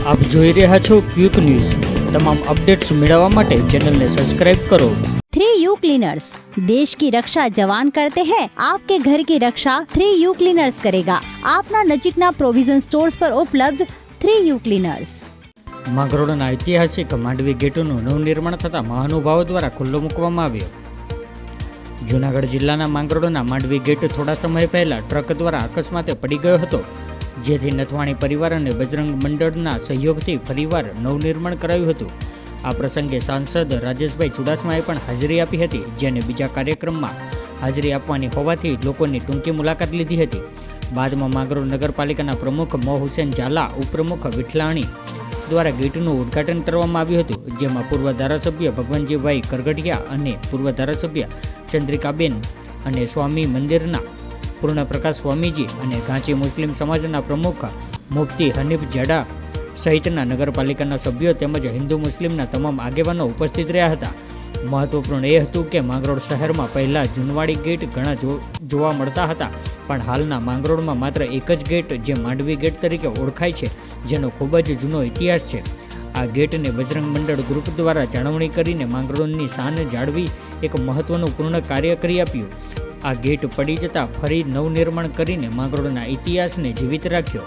આપ જોઈ રહ્યા છો ક્વિક ન્યૂઝ। તમામ અપડેટ્સ મેળવવા માટે ચેનલને સબસ્ક્રાઇબ કરો। 3U क्लीनर्स देश की रक्षा जवान करते हैं, आपके घर की रक्षा 3U क्लीनर्स करेगा। आपना नजीकना प्रोविजन स्टोर्स पर उपलब्ध 3U क्लीनर्स। માંગરોળના ઐતિહાસિક માંડવી ગેટનું નવનિર્માણ થતા મહાનુભાવો દ્વારા ખુલ્લો મૂકવામાં આવ્યો। જૂનાગઢ જિલ્લાના માંગરોળના માંડવી ગેટ થોડા સમય પહેલા ટ્રક દ્વારા અકસ્માતે પડી ગયો હતો, જેથી નથવાણી પરિવાર અને બજરંગ મંડળના સહયોગથી ફરીવાર નવનિર્માણ કરાયું હતું। આ પ્રસંગે સાંસદ રાજેશભાઈ ચુડાસમાએ પણ હાજરી આપી હતી, જેને બીજા કાર્યક્રમમાં હાજરી આપવાની હોવાથી લોકોની ટૂંકી મુલાકાત લીધી હતી। બાદમાં માંગરોળ નગરપાલિકાના પ્રમુખ મો હુસેન ઝાલા, ઉપપ્રમુખ વિઠલાણી દ્વારા ગેટનું ઉદ્ઘાટન કરવામાં આવ્યું હતું, જેમાં પૂર્વ ધારાસભ્ય ભગવાનજીભાઈ કરગડિયા અને પૂર્વ ધારાસભ્ય ચંદ્રિકાબેન અને સ્વામી મંદિરના પૂર્ણપ્રકાશ સ્વામીજી અને ઘાંચી મુસ્લિમ સમાજના પ્રમુખ મુફ્તી હનીફ જાડા સહિતના નગરપાલિકાના સભ્યો તેમજ હિન્દુ મુસ્લિમના તમામ આગેવાનો ઉપસ્થિત રહ્યા હતા। મહત્વપૂર્ણ એ હતું કે માંગરોળ શહેરમાં પહેલા જૂનવાડી ગેટ ઘણા જોવા મળતા હતા, પણ હાલના માંગરોળમાં માત્ર એક જ ગેટ, જે માંડવી ગેટ તરીકે ઓળખાય છે, જેનો ખૂબ જ જૂનો ઇતિહાસ છે। આ ગેટને બજરંગ મંડળ ગ્રુપ દ્વારા જાળવણી કરીને માંગરોળની શાન જાળવી એક મહત્વનું પૂર્ણ કાર્ય કરી આપ્યું। આ ગેટ પડી જતાં ફરી નવનિર્માણ કરીને માંગરોળના ઇતિહાસને જીવિત રાખ્યો।